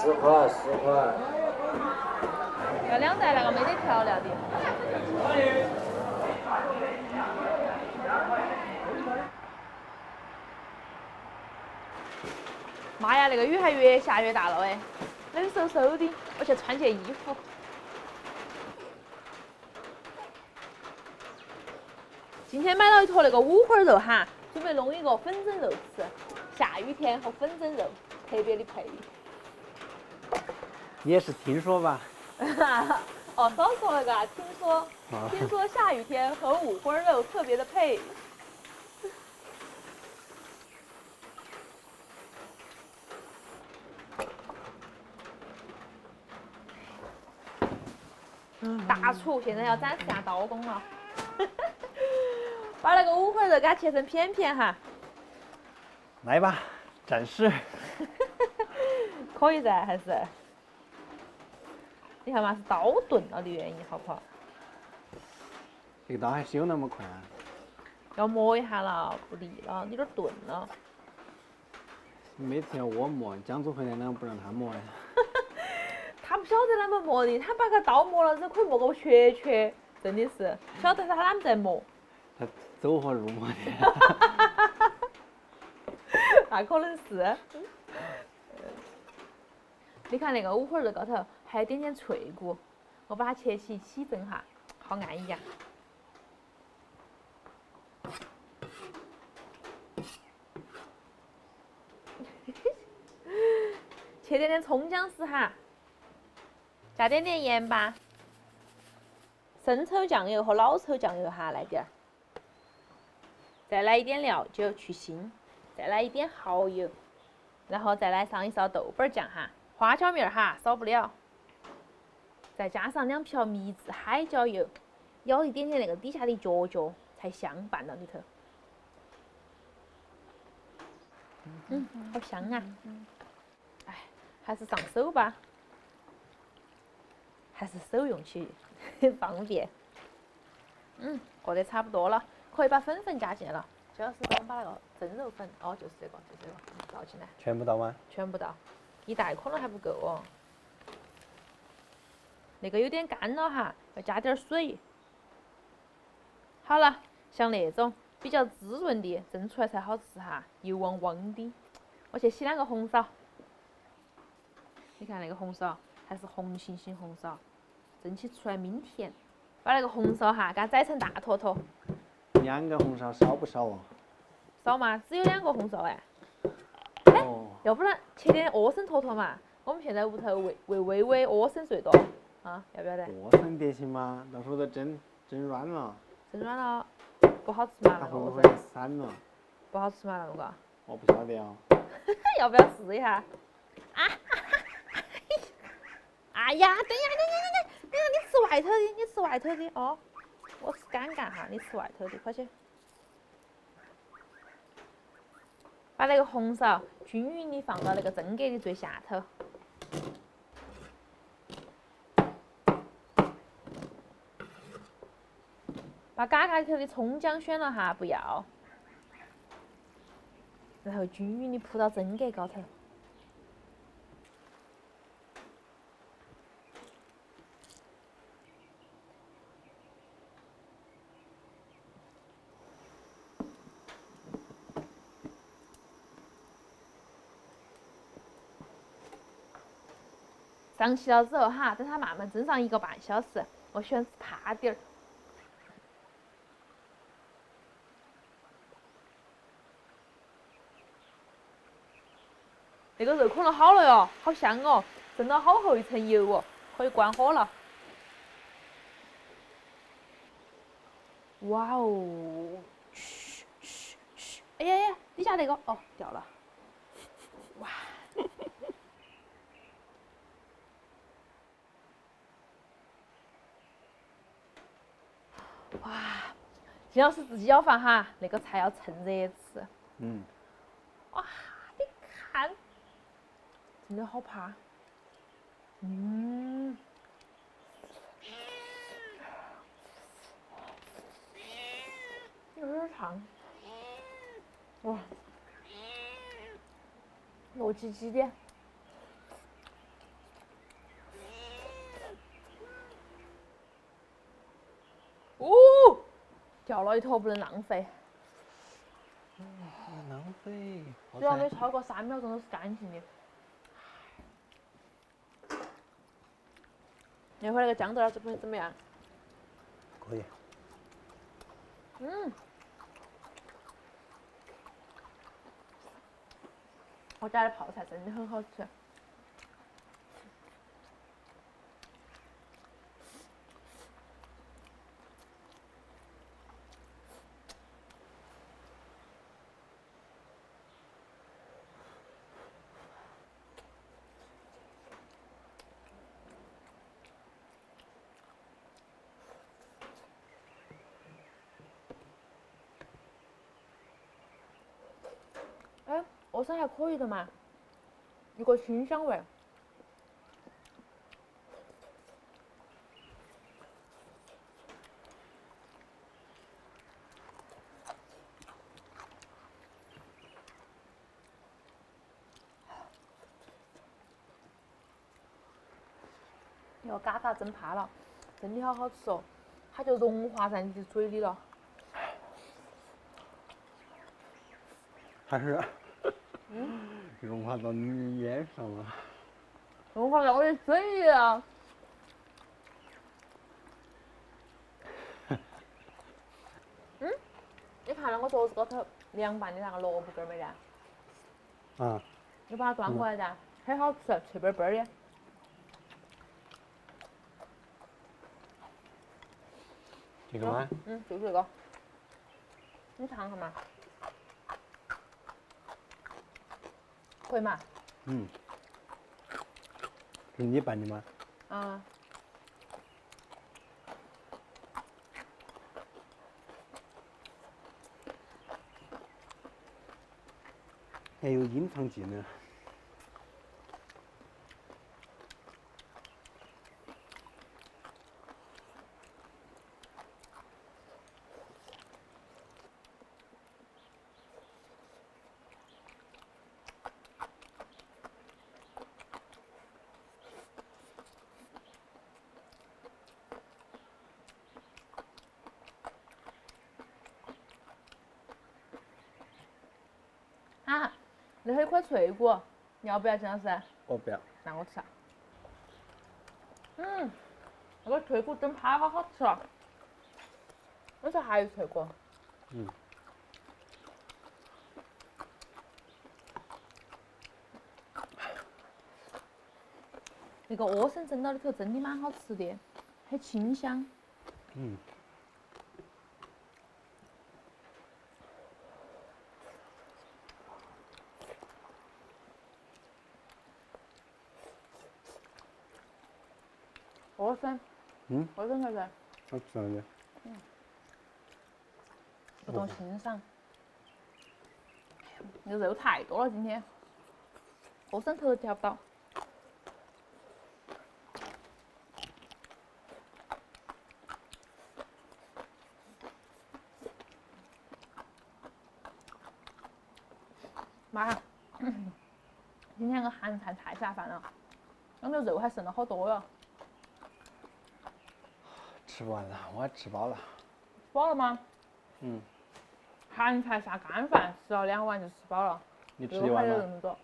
10块10块。要2袋那个没得调料的。妈呀，那个雨还越下越大了哎，冷飕飕的，我去穿件衣服。今天买了一坨那个五花肉哈，准备弄一个粉蒸肉吃。下雨天和粉蒸肉特别的配。也是听说吧？哦，少说了个，听说下雨天和五花肉特别的配。大厨现在要展示下刀工了，把那个五花肉给它切成片片哈。来吧，展示。可以噻，还是？你看嘛，是刀钝了的原因，好不好？这个刀还是有那么快啊？要磨一下了，不利了，有点钝了。每次要我磨，江祖回来啷个不让他磨呀？他不晓得啷么磨的，他把个刀磨了之后可以磨个圈圈，真的是晓得他啷么在磨。他走火入魔的。那可能是。你看那个五花肉高头还有点点脆骨，我把它切起蒸哈，好安逸呀。切点点葱姜丝哈，加点点盐巴，生抽酱油和老抽酱油哈，来点儿，再来一点料酒去腥，再来一点蚝油，然后再来上一勺豆瓣酱哈，花椒面哈少不了，再加上2瓢秘制海椒油，舀一点点那个底下的角角才香拌到里头。好香啊！哎，还是上手吧，还是手用起方便。和得差不多了，可以把粉加进了。主要是我们把那个蒸肉粉，哦，就是这个倒进来。全部倒吗？全部倒，1袋可能还不够哦。那个有点干了哈，要加点水。好了，像那种比较滋润的蒸出来才好吃哈，油汪汪的。我去洗2个红烧。你看那个红烧还是红星星红烧，蒸起出来抿甜。把那个红烧哈，给它宰成大坨坨。2个红烧少不少哦？少嘛，只有2个红烧哎。哦。要不然切点莴笋坨坨嘛？我们现在屋头喂微微莴笋最多啊，要不要得？莴笋得行吗？到时候都蒸软了。蒸软了不好吃嘛？它会不会散了？不好吃嘛那个？我不晓得哦。要不要试一下？哎呀，等一下，你吃外头的，你吃外头的哦。我吃干干哈，你吃外头的，快去。把那个红烧均匀的放到那个蒸格的最下头。把嘎嘎里头的葱姜选了哈，不要。然后均匀的铺到蒸格高头。上齐了之后哈，等它慢慢蒸上1个半小时。我喜欢吃趴底儿。那个肉可能好了哟，好香哦，蒸了好厚一层油哦，可以关火了。哇哦！嘘！哎呀，底下那个哦掉了。哇！哇！金老师自己舀饭哈，那个菜要趁热吃。哇，你看，真的好趴。有点烫。哇，糯叽叽的。掉了一坨不能浪费，浪费。只要没超过3秒钟都是干净的。一会儿那个姜豆儿是不是怎么样？可以。嗯，我家的泡菜真的很好吃。哎，莴笋还可以的嘛，一个清香味。那个嘎嘎蒸趴了，真的好好吃哦，它就融化在你的嘴里了。还是融化到你脸上了。融化在我的嘴里了。你看那个桌子高头凉拌的那个萝卜干儿没得？啊。你把它端过来噻，很好吃，脆嘣嘣的。这个吗？就是这个。你尝尝嘛。可以嘛？是你拌的吗？啊。还有隐藏技能。啊，那有一块脆骨，你要不要，金老师？我不要。那我吃。那个脆骨蒸趴好好吃哦。我说还有脆骨。那个莴笋蒸到里头真的蛮好吃的，很清香。莴笋。莴笋脆脆。好吃了。不懂欣赏。那个肉太多了，今天莴笋头都挑不到。妈呀，今天个韩餐太下饭了，那个肉还剩了好多哟。吃不完了，我吃饱了。饱了吗？韩菜下干饭吃了2碗就吃饱了。你吃一碗吗？还有那么多，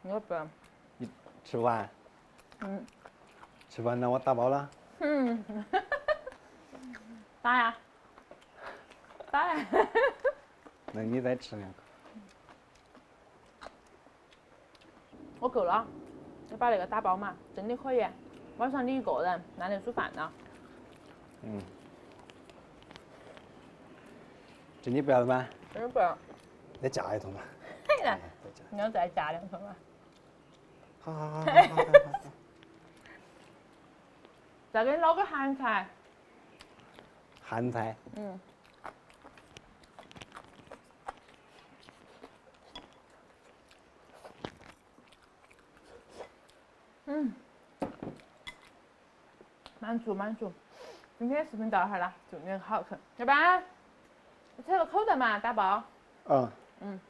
我不。你吃不完？吃不完那我打包了。打呀！打呀！那你再吃2个。我够了，你把那个打包嘛，真的可以。晚上你一个人，懒得煮饭了。这你不要了吗？真的不要。再加一桶吧。嘿了，你要再加2桶嘛？好。再给你捞个韩菜。韩菜。满足满足。今天视频到这儿了，祝你好吃。要不然，你扯个口袋嘛，打包。嗯。